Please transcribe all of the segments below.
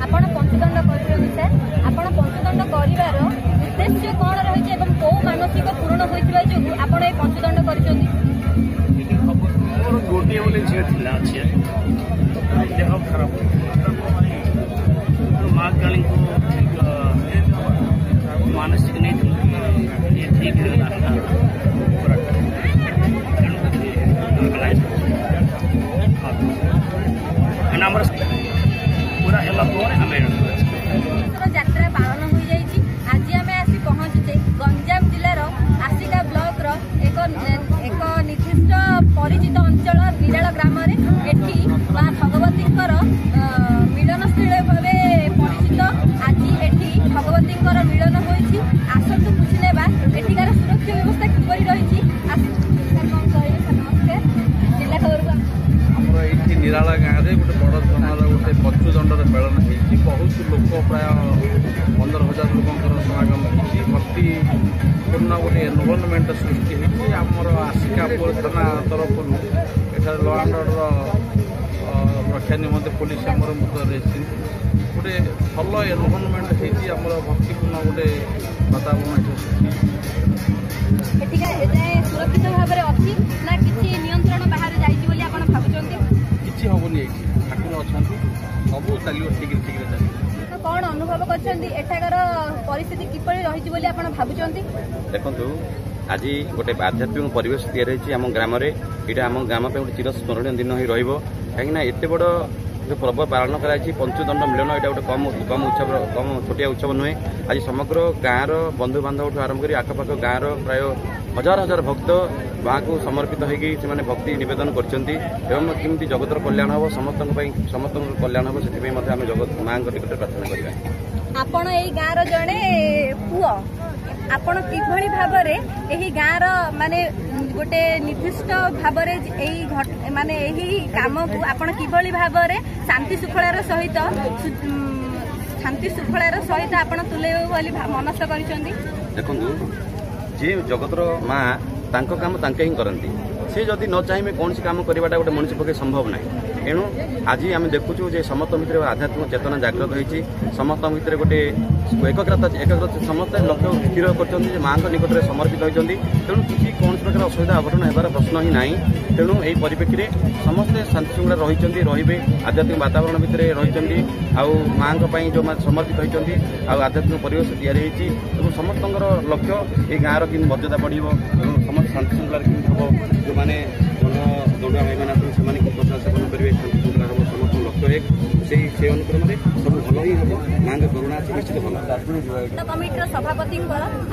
आपण पंचदंड कर आपण पंचदंड कर उद्देश्य कौन रही कौ मानसिक पूर्ण होता जो आप पंचदंड कर गोटे बोले झील देह खराब माँ काली को मानसिक नहीं ये ठीक पूरा यात्रा पालन हो जाएगी। आज आम आसी पहुंचे गंजाम जिलार आसिका ब्लॉक रो एक निर्दिष्ट परिचित अंचल निराल ग्राम एठी माँ भगवती मिलनस्थल भाव परिचित। आज एठी भगवती मिलन होती आसतु बुझी नेबा एठिकार सुरक्षा व्यवस्था किपरि रही। नमस्कार जिला खबर निराला गाँव में गोटे बड़ धरणार गोटे पंचदंडर मेलन होती बहुत लोक प्राय 15,000 लोकर समागम होती भक्तिपूर्ण गोटे एनवायरनमेंट सृष्टि होती आमर आसिकापुर थाना तरफ एठार ल एंड ऑर्डर रक्षा निमंते पुलिस आमर मुतयन गोटे भल एनवायरनमेंट होती आमर भक्तिपूर्ण गोटे वातावरण सुरक्षित भाव में अच्छी ना किसी नियंत्रण बाहर जाइए भावुं किसी हेनी ये ठाकुर अच्छा सब चलो ठीक चलिए कौन अनुभव कर परिस्थिति किपरि रही भावुं देखु आज गोटे आध्यात्मिक परिवेश तैयारी आम ग्राम यहाँ आम ग्राम गोटे चिरस्मरणीय दिन ही रही एत बड़ जो पर्व पालन कराई पंचदंड मिलन यहाँ गोटे कम उत्सव कम छोटिया उत्सव नुहे। आज समग्र गाँव बंधु बांधव आरंभ कर आखपाख गाँव प्राय हजार हजार भक्त माँ को समर्पित होने भक्ति निवेदन करमती जगतर कल्याण हम समस्त कल्याण हम से आम जगत माँ निकट प्रार्थना करवा। आपण एई गाँव जड़े पुओ आपण किभली भाबरे एही गाँव माने गोटे निर्दिष्ट भाबरे एही माने एही काम को आपण किभली भाबरे शांति शृंखलार सहित आपण तुलेबे बोली मनस्थ करिसंदी। देखंतु जे जगतर माँ तांको काम तांके ही करती से जदि न चाहिए कौन काम करवाटा गोटे मनुष्य पक्षे संभव ना। एणु आज आम देखुचु जे समस्त भितर आध्यात्मिक चेतना जागृत होती समस्त भितर गोटे एकाग्रता समस्त लक्ष्य स्थिर कर माँ निकट में समर्पित होती तेणु किसी कौन प्रकार असुविधा अघटन होबार प्रश्न ही ना। तेणु यही परिप्रेक्षी समस्ते शांति श्रृंखला रही रे आध्यात्मिक वातावरण भितर रही माँ जो समर्पित होती आध्यात्मिक परिवेश तैयारी समस्त लक्ष्य ये गाँव कि मर्यादा बढ़ समस्त शांति श्रृंखला हम जो मैंने दंडुआ भाई मैंने प्रसाद सेवन करेंगे शांति श्रृंखला हम समस्त लक्ष्य एक से अनुक्रम में सब भल ही हम माँ का करुणा अच्छे निश्चित भल कमिटर सभापति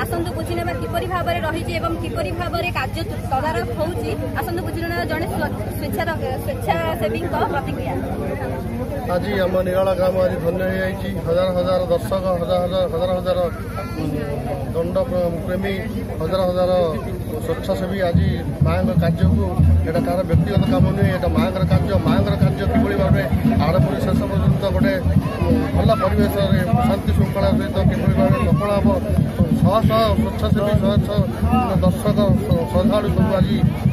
आसतु बुझी ना किपरि भाव में रही किपरि भाव में कार्य तदारख होती आसतु बुझी ना जड़े स्वेच्छासेवी प्रतिक्रिया। आज आम निराला ग्राम आज धन्य हो हजार हजार दर्शक हजार हजार दंड प्रेमी हजार हजार स्वेच्छासेवी आज माँ कार्य को यहाँ तार व्यक्तिगत काम नुहे यहाँ माँ कार्य किभली भाव आरंभ शेष पर्यटन गोटे भल परिवेश शांति श्रृंखला सहित किभली भाव सफल हम शह शह स्वेच्छासेवी शह दर्शक श्रद्धालु सब आज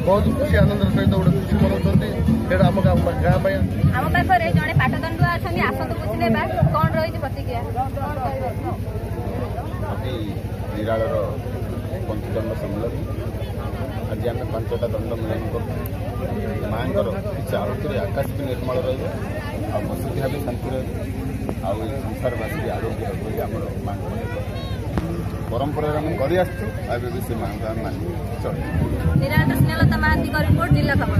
बहुत खुशी आनंद सहित गोटे खुशी मनाउछन्ति आम गाँ आम पाखे जड़े पाटदंडुआ अच्छा आसतु बुझे कौन रही प्रतिक्रिया निराल पंचदंड सम्मेलन आज आम 5टा दंड मिलन कर माँ किसी आहुति आकाश भी निर्मल रसुद्धा भी शांति रही संसारवासी आरोग्य रही आम माँ परंपरा आम कर माँ को आम मानी चल निराल स्नेहलता महांती रिपोर्ट जिला खबर।